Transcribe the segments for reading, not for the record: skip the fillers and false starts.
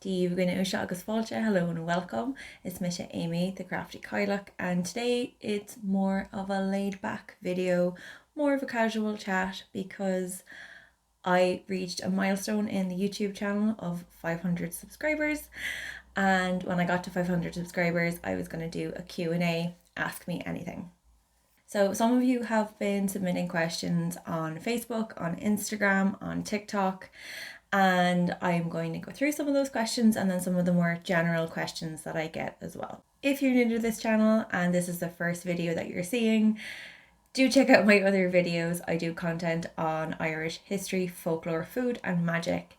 Díomh Usha agus fáilte, hello and welcome. It's Misha Amy, the Crafty Kylock, and today it's more of a laid back video, more of a casual chat because I reached a milestone in the YouTube channel of 500 subscribers, and when I got to 500 subscribers I was going to do a Q&A, ask me anything. So some of you have been submitting questions on Facebook, on Instagram, on TikTok, and I'm going to go through some of those questions and then some of the more general questions that I get as well. If you're new to this channel and this is the first video that you're seeing, do check out my other videos. I do content on Irish history, folklore, food and magic.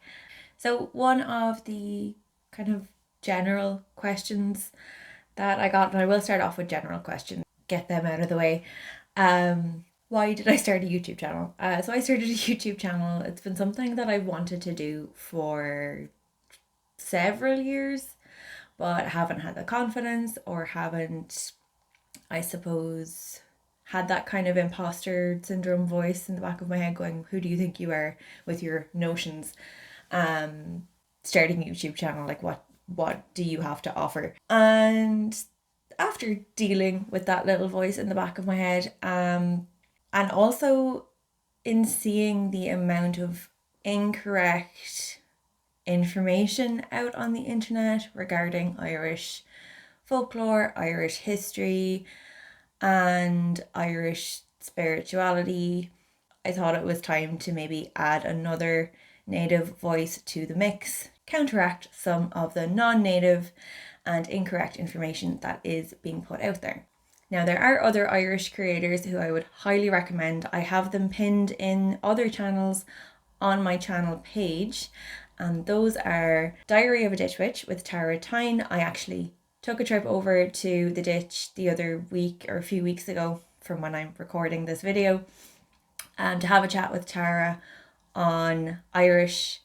So one of the kind of general questions that I got, and I will start off with general questions, get them out of the way. Why did I start a YouTube channel? So I started a YouTube channel. It's been something that I wanted to do for several years, but haven't had the confidence or haven't, I suppose, had that kind of imposter syndrome voice in the back of my head going, who do you think you are with your notions? Starting a YouTube channel, like what do you have to offer? And after dealing with that little voice in the back of my head, and also in seeing the amount of incorrect information out on the internet regarding Irish folklore, Irish history, and Irish spirituality, I thought it was time to maybe add another native voice to the mix, counteract some of the non-native and incorrect information that is being put out there. Now, there are other Irish creators who I would highly recommend. I have them pinned in other channels on my channel page, and those are Diary of a Ditch Witch with Tara Tyne. I actually took a trip over to the ditch the other week or a few weeks ago from when I'm recording this video, to have a chat with Tara on Irish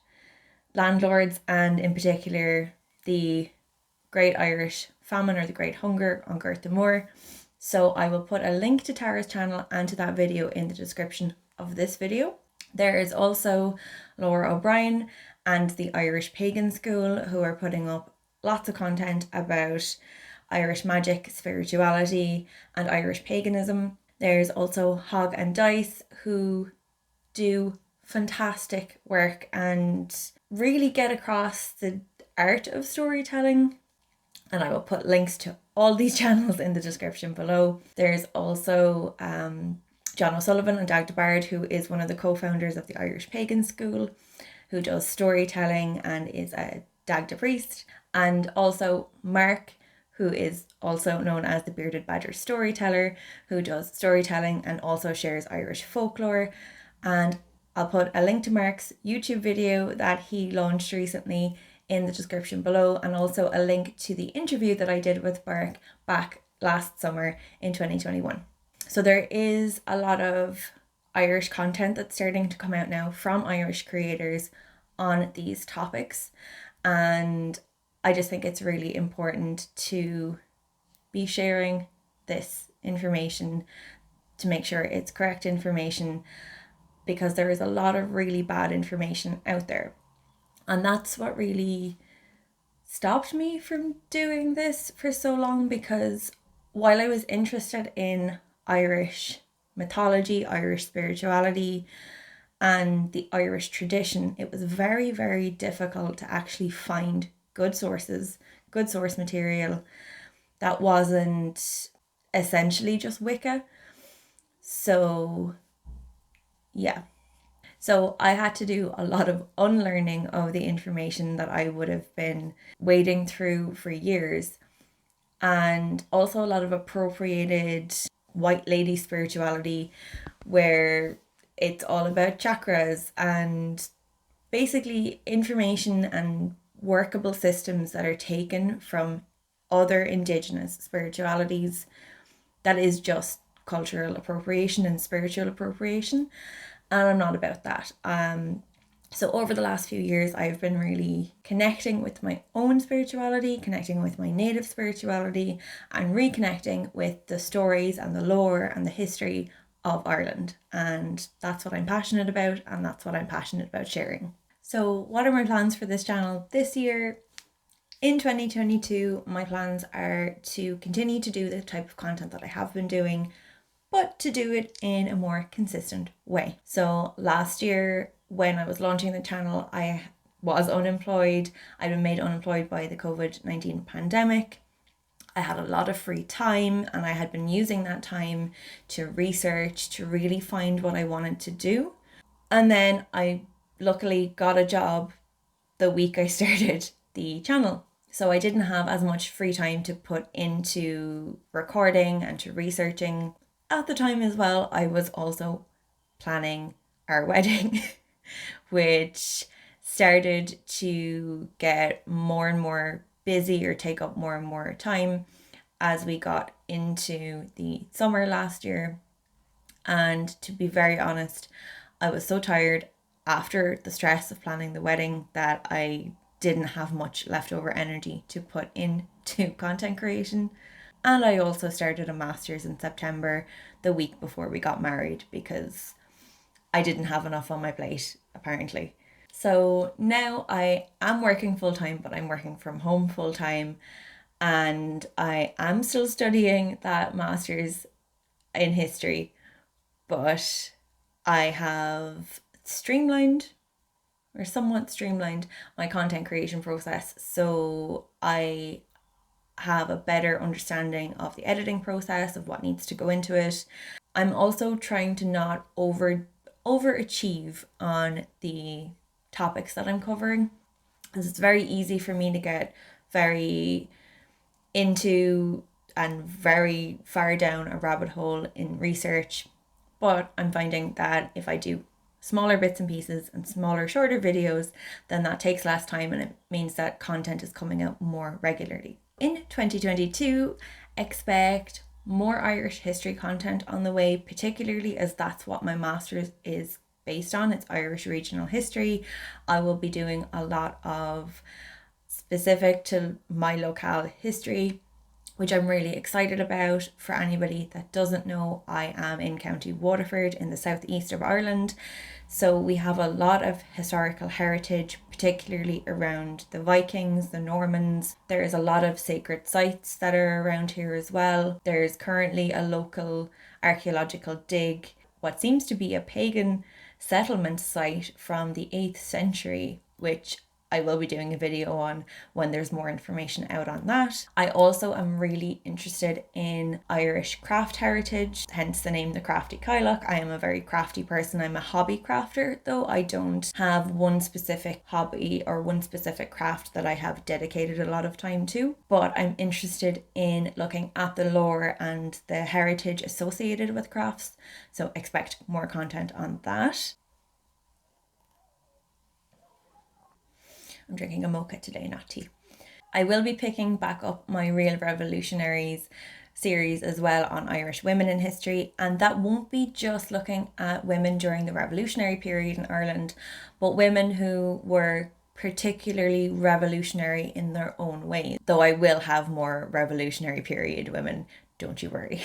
landlords and in particular the Great Irish Famine or the Great Hunger on Girth Moor. So I will put a link to Tara's channel and to that video in the description of this video. There is also Lora O'Brien and the Irish Pagan School, who are putting up lots of content about Irish magic, spirituality and Irish paganism. There's also Hog and Dice, who do fantastic work and really get across the art of storytelling. And I will put links to all these channels in the description below. There's also John O'Sullivan and Dagda, who is one of the co-founders of the Irish Pagan School, who does storytelling and is a Dagda priest. And also Mark, who is also known as the Bearded Badger Storyteller, who does storytelling and also shares Irish folklore. And I'll put a link to Mark's YouTube video that he launched recently in the description below, and also a link to the interview that I did with Mark back last summer in 2021. So there is a lot of Irish content that's starting to come out now from Irish creators on these topics, and I just think it's really important to be sharing this information to make sure it's correct information, because there is a lot of really bad information out there. And that's what really stopped me from doing this for so long, because while I was interested in Irish mythology, Irish spirituality, and the Irish tradition, it was very, very difficult to actually find good sources, good source material that wasn't essentially just Wicca. So, yeah. So I had to do a lot of unlearning of the information that I would have been wading through for years, and also a lot of appropriated white lady spirituality where it's all about chakras and basically information and workable systems that are taken from other indigenous spiritualities. That is just cultural appropriation and spiritual appropriation. And I'm not about that. So over the last few years, I've been really connecting with my own spirituality, connecting with my native spirituality, and reconnecting with the stories and the lore and the history of Ireland. And that's what I'm passionate about, and that's what I'm passionate about sharing. So what are my plans for this channel this year? In 2022, my plans are to continue to do the type of content that I have been doing, but to do it in a more consistent way. So last year, when I was launching the channel, I was unemployed. I'd been made unemployed by the COVID-19 pandemic. I had a lot of free time, and I had been using that time to research, to really find what I wanted to do. And then I luckily got a job the week I started the channel. So I didn't have as much free time to put into recording and to researching. At the time as well, I was also planning our wedding, which started to get more and more busy or take up more and more time as we got into the summer last year. And to be very honest, I was so tired after the stress of planning the wedding that I didn't have much leftover energy to put into content creation. And I also started a master's in September, the week before we got married, because I didn't have enough on my plate, apparently. So now I am working full time, but I'm working from home full time. And I am still studying that master's in history, but I have streamlined or somewhat streamlined my content creation process. So I have a better understanding of the editing process, of what needs to go into it. I'm also trying to not overachieve on the topics that I'm covering, because it's very easy for me to get very into and very far down a rabbit hole in research. But I'm finding that if I do smaller bits and pieces and smaller, shorter videos, then that takes less time, and it means that content is coming out more regularly. In 2022, expect more Irish history content on the way, particularly as that's what my master's is based on. It's Irish regional history. I will be doing a lot of specific to my locale history, which I'm really excited about. For anybody that doesn't know, I am in County Waterford in the southeast of Ireland. So we have a lot of historical heritage, particularly around the Vikings, the Normans. There is a lot of sacred sites that are around here as well. There's currently a local archaeological dig, what seems to be a pagan settlement site from the 8th century, which I will be doing a video on when there's more information out on that. I also am really interested in Irish craft heritage, hence the name The Crafty Kyloch. I am a very crafty person. I'm a hobby crafter, though I don't have one specific hobby or one specific craft that I have dedicated a lot of time to, but I'm interested in looking at the lore and the heritage associated with crafts, so expect more content on that. I'm drinking a mocha today, not tea. I will be picking back up my Real Revolutionaries series as well on Irish women in history, and that won't be just looking at women during the revolutionary period in Ireland, but women who were particularly revolutionary in their own way, though I will have more revolutionary period women, don't you worry.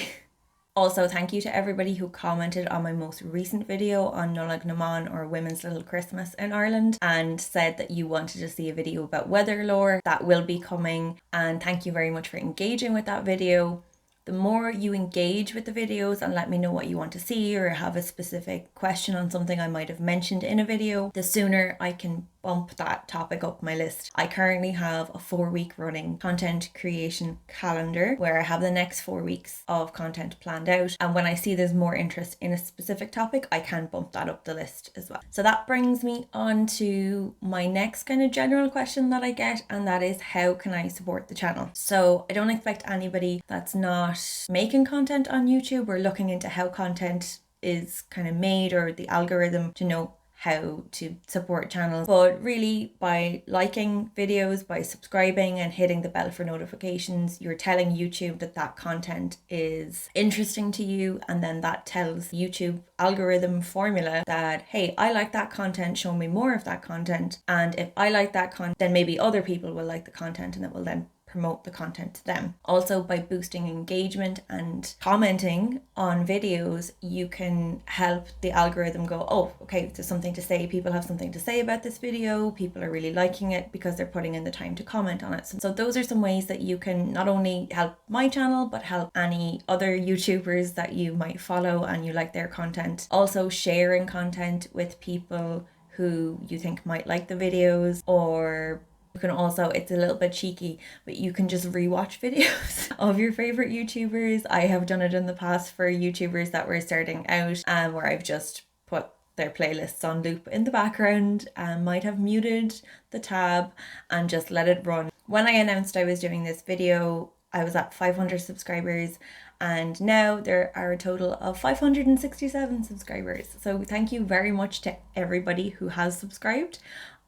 Also, thank you to everybody who commented on my most recent video on Nollaig na Mán, or Women's Little Christmas in Ireland, and said that you wanted to see a video about weather lore. That will be coming, and thank you very much for engaging with that video. The more you engage with the videos and let me know what you want to see, or have a specific question on something I might have mentioned in a video, the sooner I can bump that topic up my list. I currently have a 4-week running content creation calendar where I have the next 4 weeks of content planned out, and when I see there's more interest in a specific topic, I can bump that up the list as well. So that brings me on to my next kind of general question that I get, and that is, how can I support the channel? So I don't expect anybody that's not making content on YouTube or looking into how content is kind of made or the algorithm to know how to support channels, but really by liking videos, by subscribing and hitting the bell for notifications, you're telling YouTube that that content is interesting to you, and then that tells YouTube algorithm formula that, hey, I like that content, show me more of that content, and if I like that content, then maybe other people will like the content, and it will then promote the content to them. Also, by boosting engagement and commenting on videos, you can help the algorithm go, oh, okay, there's something to say. People have something to say about this video. People are really liking it because they're putting in the time to comment on it. So those are some ways that you can not only help my channel, but help any other YouTubers that you might follow and you like their content. Also, sharing content with people who you think might like the videos, or you can also, it's a little bit cheeky, but you can just rewatch videos of your favorite YouTubers. I have done it in the past for YouTubers that were starting out, where I've just put their playlists on loop in the background and might have muted the tab and just let it run. When I announced I was doing this video, I was at 500 subscribers, and now there are a total of 567 subscribers. So thank you very much to everybody who has subscribed.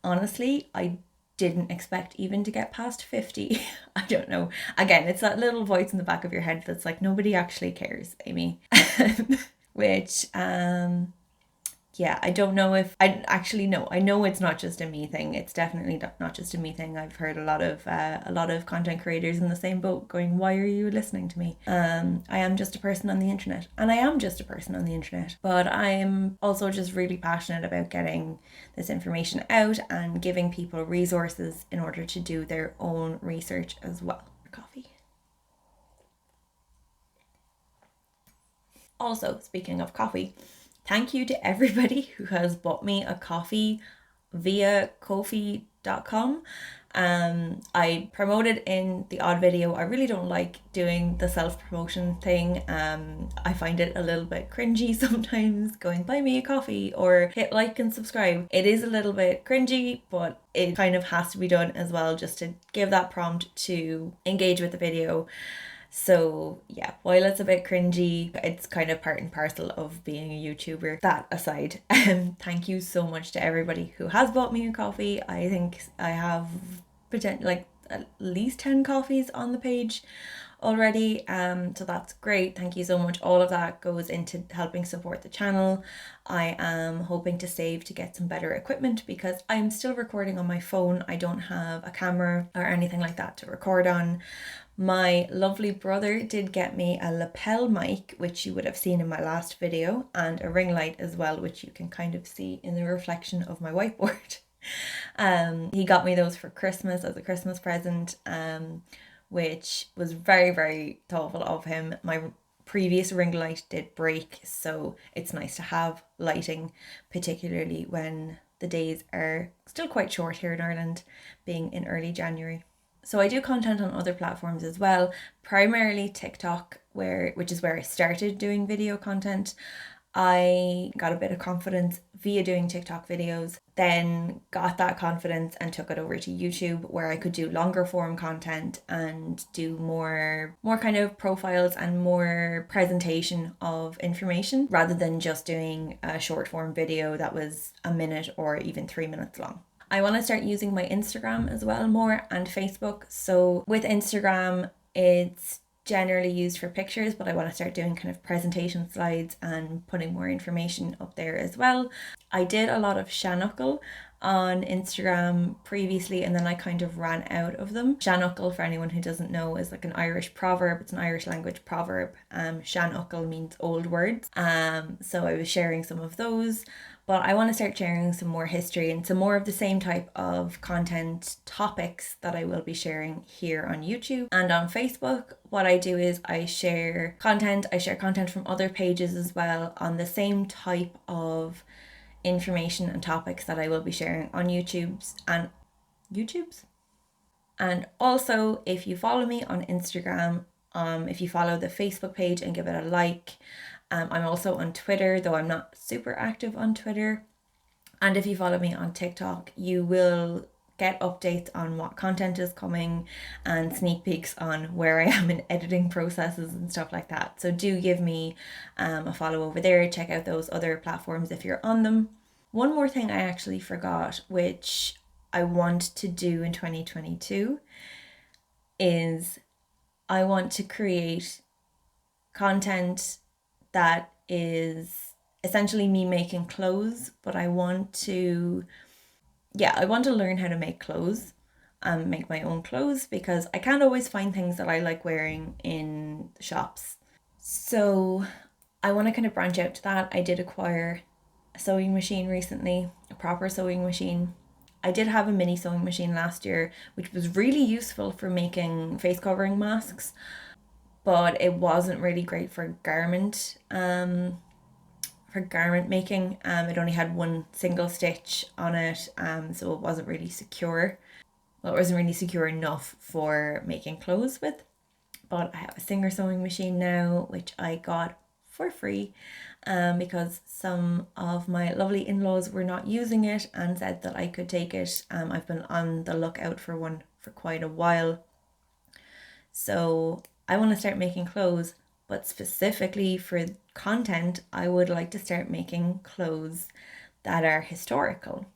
Honestly, I didn't expect even to get past 50. I don't know. Again, it's that little voice in the back of your head that's like, nobody actually cares, Amy. Which, yeah, I don't know if I actually know. I know it's not just a me thing. It's definitely not just a me thing. I've heard a lot of content creators in the same boat going, "Why are you listening to me?" I am just a person on the internet, and I am just a person on the internet. But I'm also just really passionate about getting this information out and giving people resources in order to do their own research as well. Coffee. Also, speaking of coffee, thank you to everybody who has bought me a coffee via Ko-fi.com. I promoted in the odd video. I really don't like doing the self-promotion thing. I find it a little bit cringy sometimes, going buy me a coffee or hit like and subscribe. It is a little bit cringy, but it kind of has to be done as well, just to give that prompt to engage with the video. So yeah, while it's a bit cringy, it's kind of part and parcel of being a YouTuber. That aside, thank you so much to everybody who has bought me a coffee. I think I have like at least 10 coffees on the page already, so that's great. Thank you so much. All of that goes into helping support the channel. I am hoping to save to get some better equipment because I'm still recording on my phone. I don't have a camera or anything like that to record on. My lovely brother did get me a lapel mic, which you would have seen in my last video, and a ring light as well, which you can kind of see in the reflection of my whiteboard. He got me those for Christmas as a Christmas present, which was very, very thoughtful of him. My previous ring light did break, so it's nice to have lighting, particularly when the days are still quite short here in Ireland, being in early January. So I do content on other platforms as well, primarily TikTok, which is where I started doing video content. I got a bit of confidence via doing TikTok videos, then got that confidence and took it over to YouTube, where I could do longer form content and do more kind of profiles and more presentation of information, rather than just doing a short form video that was a minute or even 3 minutes long. I want to start using my Instagram as well more, and Facebook. So with Instagram, it's generally used for pictures, but I want to start doing kind of presentation slides and putting more information up there as well. I did a lot of Seanukul on Instagram previously, and then I kind of ran out of them. Seanukul, for anyone who doesn't know, is like an Irish proverb. It's an Irish language proverb. Seanukul means old words. So I was sharing some of those. But I want to start sharing some more history and some more of the same type of content topics that I will be sharing here on YouTube and on Facebook. What I do is I share content from other pages as well on the same type of information and topics that I will be sharing on YouTube's. And also, if you follow me on Instagram, if you follow the Facebook page and give it a like, I'm also on Twitter, though I'm not super active on Twitter. And if you follow me on TikTok, you will get updates on what content is coming and sneak peeks on where I am in editing processes and stuff like that. So do give me a follow over there. Check out those other platforms if you're on them. One more thing I actually forgot, which I want to do in 2022, is I want to create content that is essentially me making clothes, but I want to learn how to make clothes. and make my own clothes because I can't always find things that I like wearing in shops. So I want to kind of branch out to that. I did acquire a sewing machine recently, a proper sewing machine. I did have a mini sewing machine last year, which was really useful for making face covering masks, but it wasn't really great for garment making. It only had one single stitch on it, so it wasn't really secure. Well, it wasn't really secure enough for making clothes with. But I have a Singer sewing machine now, which I got for free because some of my lovely in-laws were not using it and said that I could take it. I've been on the lookout for one for quite a while. So I want to start making clothes, but specifically for content, I would like to start making clothes that are historical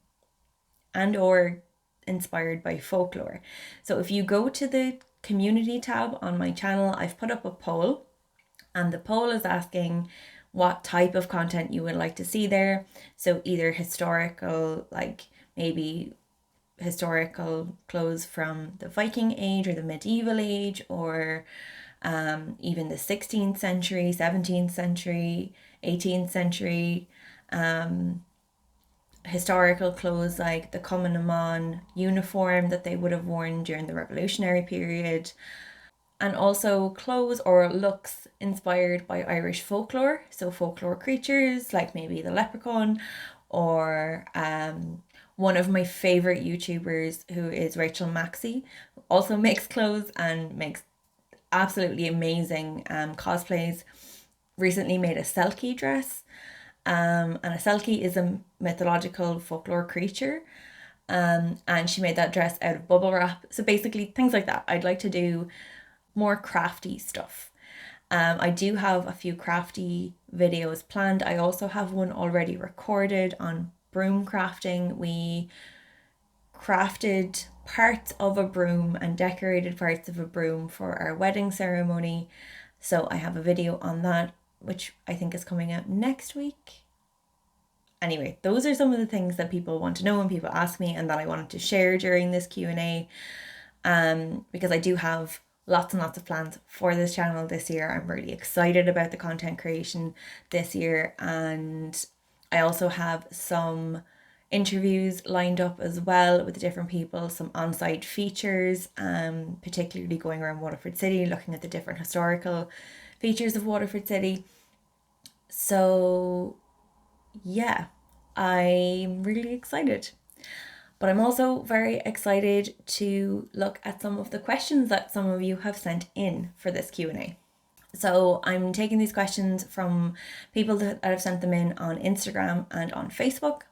and or inspired by folklore. So if you go to the community tab on my channel, I've put up a poll, and the poll is asking what type of content you would like to see there. So either historical, like maybe historical clothes from the Viking age or the medieval age, or even the 16th century, 17th century, 18th century, historical clothes like the Cumann uniform that they would have worn during the Revolutionary period, and also clothes or looks inspired by Irish folklore. So folklore creatures like maybe the leprechaun, or one of my favorite YouTubers who is Rachel Maxey, also makes clothes and makes absolutely amazing cosplays. Recently made a Selkie dress, and a Selkie is a mythological folklore creature. And she made that dress out of bubble wrap. So basically, things like that. I'd like to do more crafty stuff. I do have a few crafty videos planned. I also have one already recorded on broom crafting. We crafted parts of a broom and decorated parts of a broom for our wedding ceremony. So I have a video on that, which I think is coming out next week. Anyway, those are some of the things that people want to know and people ask me, and that I wanted to share during this Q&A, because I do have lots and lots of plans for this channel this year. I'm really excited about the content creation this year, and I also have some interviews lined up as well with different people, some on-site features, particularly going around Waterford City, looking at the different historical features of Waterford City. So yeah, I'm really excited. But I'm also very excited to look at some of the questions that some of you have sent in for this Q&A. So I'm taking these questions from people that have sent them in on Instagram and on Facebook.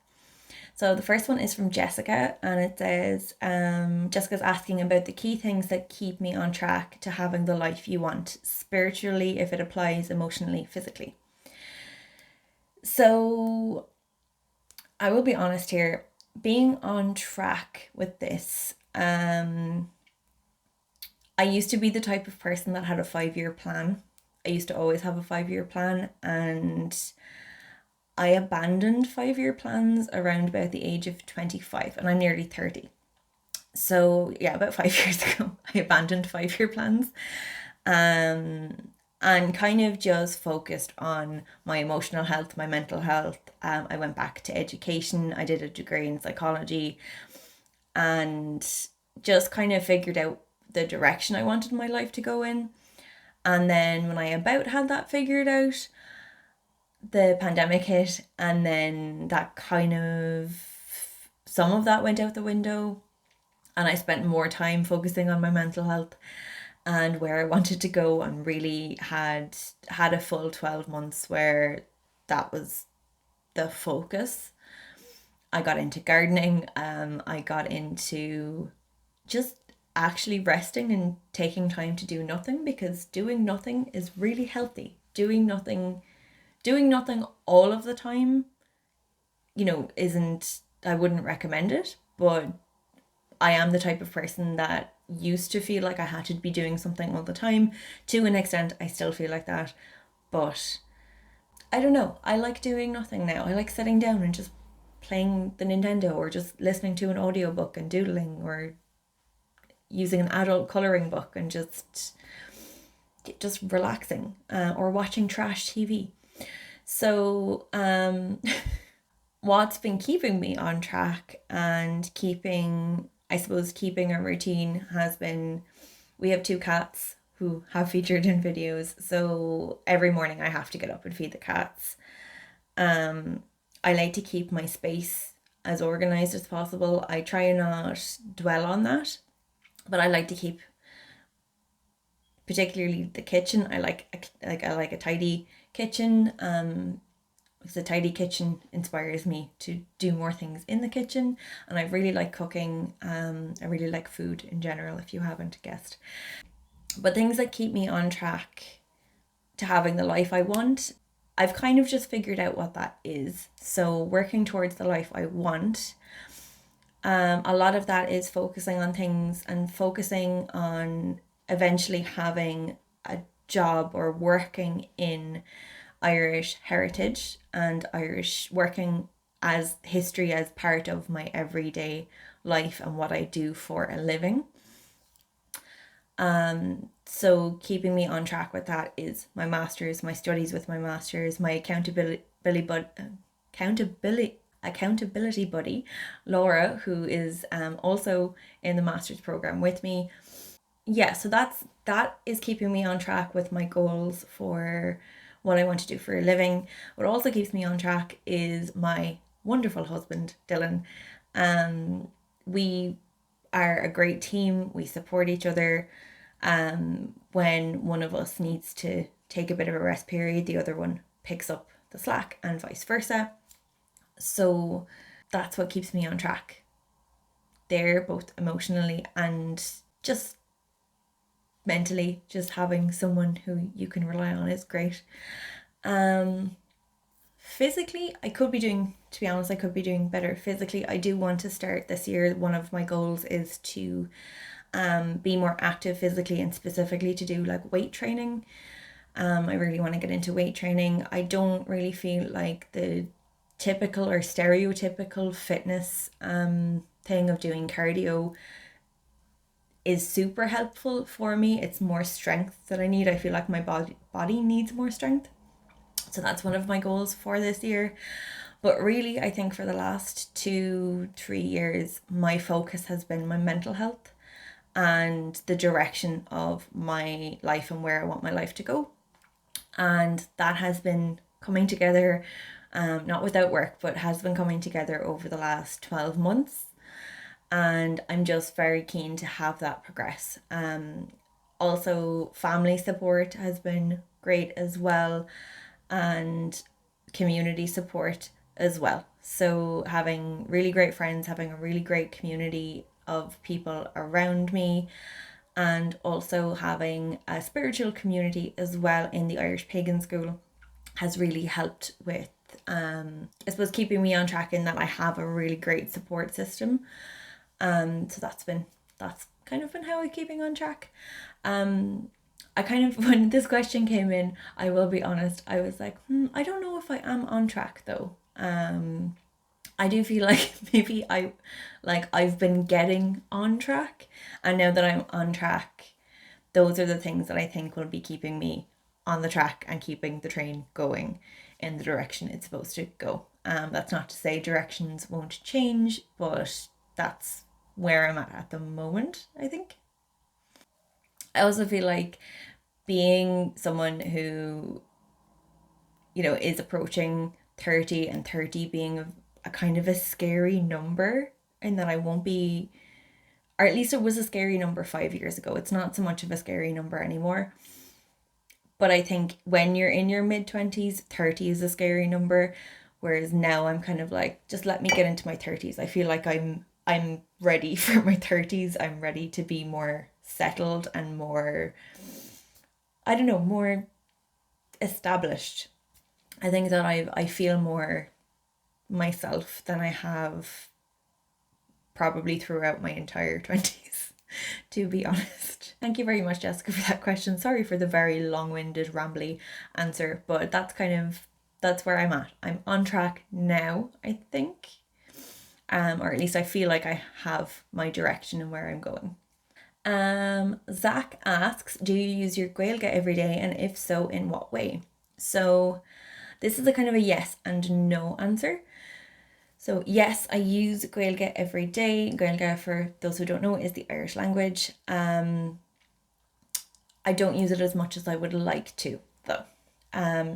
So the first one is from Jessica, and it says, Jessica's asking about the key things that keep me on track to having the life you want, spiritually, if it applies, emotionally, physically. So I will be honest here, being on track with this, I used to be the type of person that had a 5-year plan. I used to always have a 5-year plan, and I abandoned 5-year plans around about the age of 25, and I'm nearly 30. So yeah, about 5 years ago, I abandoned 5-year plans, and kind of just focused on my emotional health, my mental health. I went back to education. I did a degree in psychology, and just kind of figured out the direction I wanted my life to go in. And then when I about had that figured out, the pandemic hit, and then that kind of, some of that went out the window, and I spent more time focusing on my mental health and where I wanted to go, and really had a full 12 months where that was the focus. I got into gardening. I got into just actually resting and taking time to do nothing, because doing nothing is really healthy. Doing nothing all of the time, isn't, I wouldn't recommend it, but I am the type of person that used to feel like I had to be doing something all the time. To an extent, I still feel like that, but I don't know. I like doing nothing now. I like sitting down and just playing the Nintendo, or just listening to an audiobook and doodling, or using an adult colouring book and just relaxing, or watching trash TV. So what's been keeping me on track and keeping a routine has been, we have 2 cats who have featured in videos, so every morning I have to get up and feed the cats. I like to keep my space as organized as possible. I try and not dwell on that, but I like to keep, particularly the kitchen. I like a tidy kitchen. Because a tidy kitchen inspires me to do more things in the kitchen, and I really like cooking. I really like food in general, if you haven't guessed. But things that keep me on track to having the life I want, I've kind of just figured out what that is. So working towards the life I want, a lot of that is focusing on things and focusing on eventually having a job or working in Irish heritage and Irish, working as history as part of my everyday life and what I do for a living. So keeping me on track with that is my master's, my studies with my master's, my accountability buddy, Laura, who is also in the master's program with me. Yeah, so that is keeping me on track with my goals for what I want to do for a living. What also keeps me on track is my wonderful husband, Dylan. We are a great team. We support each other. When one of us needs to take a bit of a rest period, the other one picks up the slack, and vice versa. So that's what keeps me on track there, both emotionally and just mentally. Just having someone who you can rely on is great. Physically, I could be doing better physically. I do want to start this year. One of my goals is to be more active physically, and specifically to do like weight training. I really want to get into weight training. I don't really feel like the typical or stereotypical fitness thing of doing cardio is super helpful for me. It's more strength that I need. I feel like my body needs more strength. So that's one of my goals for this year. But really, I think for the last 2-3 years, my focus has been my mental health and the direction of my life and where I want my life to go. And that has been coming together, not without work, but has been coming together over the last 12 months. And I'm just very keen to have that progress. Also, family support has been great as well, and community support as well. So having really great friends, having a really great community of people around me, and also having a spiritual community as well in the Irish Pagan school has really helped with, I suppose, keeping me on track in that I have a really great support system. So that's kind of been how I'm keeping on track. I kind of, when this question came in, I will be honest, I was like, I don't know if I am on track though. I do feel like maybe I've been getting on track, and now that I'm on track, those are the things that I think will be keeping me on the track and keeping the train going in the direction it's supposed to go. That's not to say directions won't change, but that's where I'm at the moment, I think. I also feel like being someone who, is approaching 30, and 30 being a kind of a scary number, and that I won't be, or at least it was a scary number 5 years ago. It's not so much of a scary number anymore. But I think when you're in your mid-20s, 30 is a scary number. Whereas now I'm kind of like, just let me get into my 30s. I feel like I'm ready for my 30s. I'm ready to be more settled and more, I don't know, more established. I think that I feel more myself than I have probably throughout my entire 20s, to be honest. Thank you very much, Jessica, for that question. Sorry for the very long-winded, rambly answer, but that's where I'm at. I'm on track now, I think. Or at least I feel like I have my direction and where I'm going. Zach asks, do you use your Gaeilge every day, and if so, in what way? So this is a kind of a yes and no answer. So yes, I use Gaeilge every day. Gaeilge, for those who don't know, is the Irish language. I don't use it as much as I would like to, though.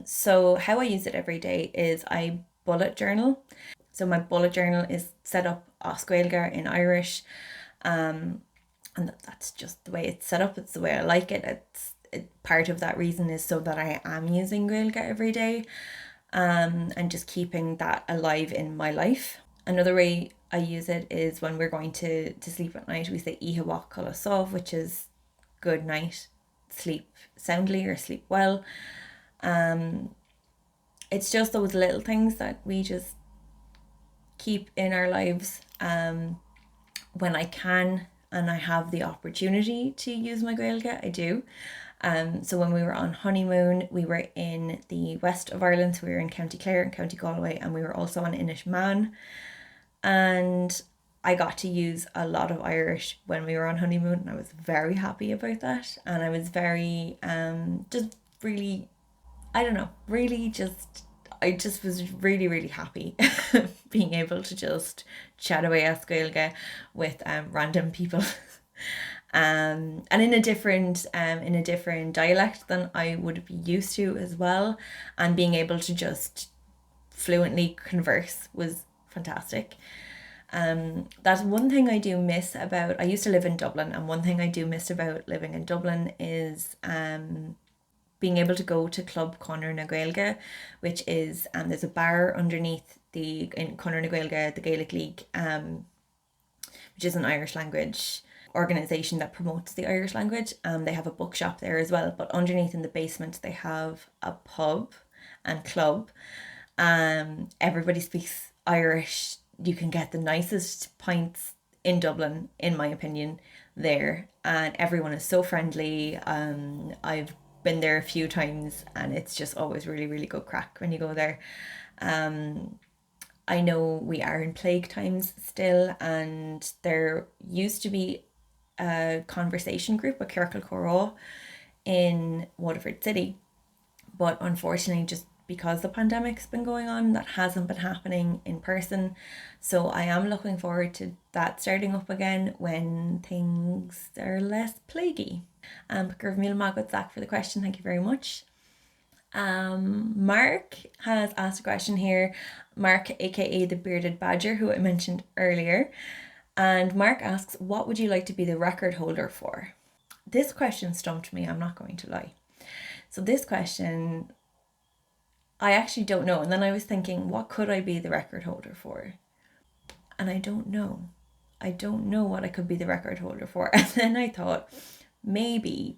So how I use it every day is I bullet journal. So my bullet journal is set up as Gaeilge in Irish. And that's just the way it's set up. It's the way I like it. Part of that reason is so that I am using Gaeilge every day, and just keeping that alive in my life. Another way I use it is when we're going to sleep at night, we say Ihe Wach Kula Sov, which is good night, sleep soundly or sleep well. It's just those little things that we just keep in our lives. When I can and I have the opportunity to use my Gaeilge, I do. So when we were on honeymoon, we were in the west of Ireland, so we were in County Clare and County Galway, and we were also on Inishmaan. And I got to use a lot of Irish when we were on honeymoon, and I was very happy about that. And I was very, just really, I don't know, really just, I just was really, really happy being able to just chat away at Gaeilge with random people. And in a different dialect than I would be used to as well, and being able to just fluently converse was fantastic. That's one thing I do miss about, I used to live in Dublin, and one thing I do miss about living in Dublin is being able to go to Club Conor na Gaeilge, which is there's a bar underneath in Conor na Gaeilge, the Gaelic League, which is an Irish language organisation that promotes the Irish language. They have a bookshop there as well, but underneath in the basement they have a pub and club. Everybody speaks Irish. You can get the nicest pints in Dublin, in my opinion, there, and everyone is so friendly. I've been there a few times, and it's just always really, really good crack when you go there. I know we are in plague times still, and there used to be a conversation group, a Circle Coro, in Waterford City, but unfortunately, just because the pandemic's been going on, that hasn't been happening in person. So I am looking forward to that starting up again when things are less plaguey. Zach, for the question. Thank you very much. Mark has asked a question here. Mark, aka the Bearded Badger, who I mentioned earlier. And Mark asks, what would you like to be the record holder for? This question stumped me, I'm not going to lie. So this question, I actually don't know. And then I was thinking, what could I be the record holder for? And I don't know. I don't know what I could be the record holder for. And then I thought, maybe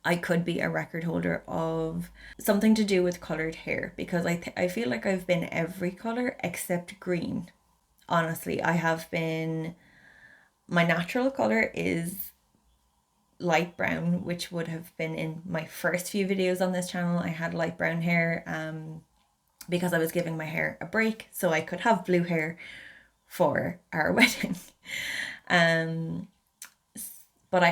I could be a record holder of something to do with coloured hair, because I feel like I've been every colour except green. Honestly, I have been, my natural colour is light brown, which would have been in my first few videos on this channel. I had light brown hair because I was giving my hair a break so I could have blue hair for our wedding. But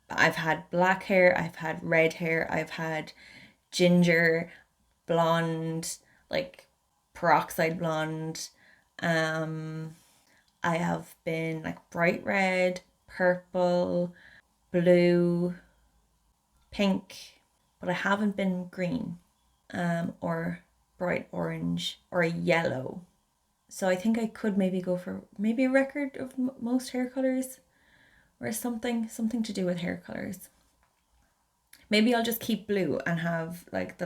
I've had black hair, I've had red hair, I've had ginger, blonde, like peroxide blonde. I have been like bright red, purple, blue, pink, but I haven't been green, or bright orange or yellow. So I think I could maybe go for maybe a record of most hair colors, or something to do with hair colors. Maybe I'll just keep blue and have like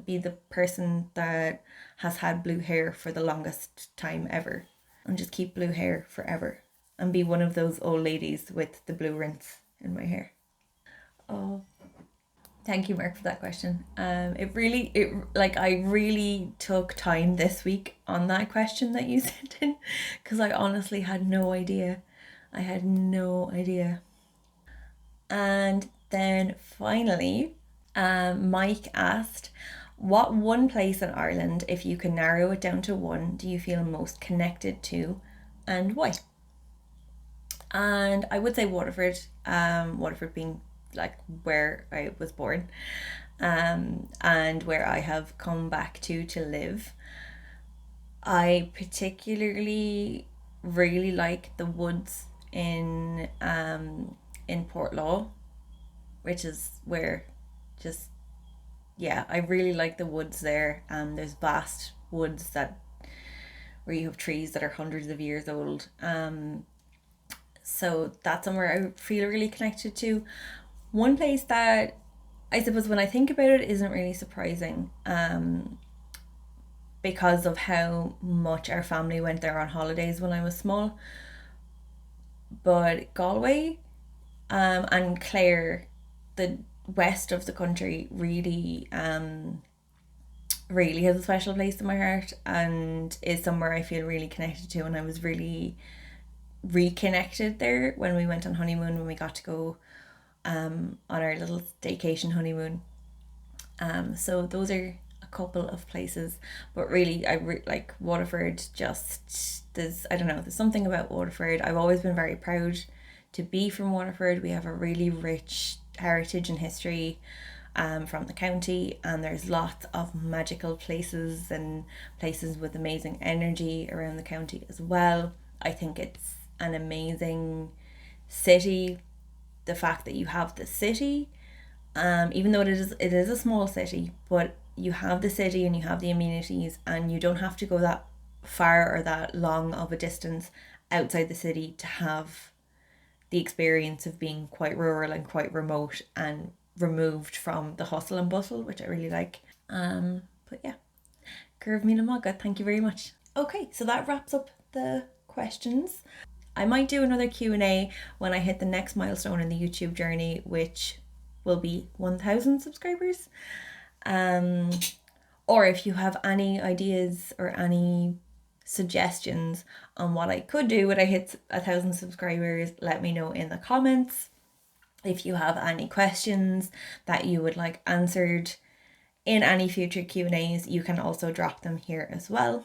be the person that has had blue hair for the longest time ever, and just keep blue hair forever and be one of those old ladies with the blue rinse in my hair. Oh, thank you, Mark, for that question. I really took time this week on that question that you sent in, because I honestly had no idea. I had no idea. And then finally, Mike asked, what one place in Ireland, if you can narrow it down to one, do you feel most connected to, and why? And I would say Waterford, Waterford being like where I was born, and where I have come back to live. I particularly really like the woods in Portlaw, which is where just yeah, I really like the woods there. There's vast woods that where you have trees that are hundreds of years old. So that's somewhere I feel really connected to. One place that I suppose when I think about it isn't really surprising, because of how much our family went there on holidays when I was small. But Galway, and Clare, the west of the country, really has a special place in my heart and is somewhere I feel really connected to. And I was really reconnected there when we went on honeymoon, when we got to go on our little staycation honeymoon. So those are a couple of places, but really like Waterford. Just there's I don't know, there's something about Waterford. I've always been very proud to be from Waterford. We have a really rich heritage and history from the county, and there's lots of magical places and places with amazing energy around the county as well. I think it's an amazing city. The fact that you have the city, even though it is a small city, but you have the city and you have the amenities, and you don't have to go that far or that long of a distance outside the city to have the experience of being quite rural and quite remote and removed from the hustle and bustle, which I really like. But yeah, Curve Mina Maga, thank you very much. Okay, so that wraps up the questions. I might do another Q&A when I hit the next milestone in the YouTube journey, which will be 1,000 subscribers. Or if you have any ideas or any suggestions on what I could do when I hit 1,000 subscribers, let me know in the comments. If you have any questions that you would like answered in any future Q&As, you can also drop them here as well.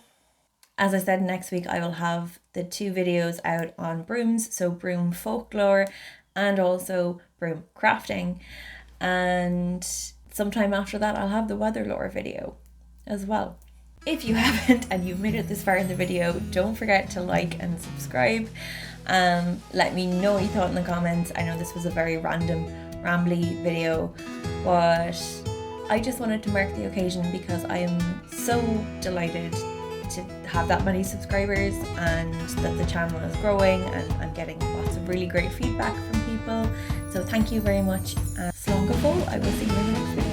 As I said, next week I will have the 2 videos out on brooms, so broom folklore and also broom crafting. And sometime after that I'll have the weather lore video as well. If you haven't and you've made it this far in the video, don't forget to like and subscribe. Let me know what you thought in the comments. I know this was a very random, rambly video, but I just wanted to mark the occasion because I am so delighted to have that many subscribers and that the channel is growing, and I'm getting lots of really great feedback from people. So thank you very much. Slán go fóill. I will see you in the next video.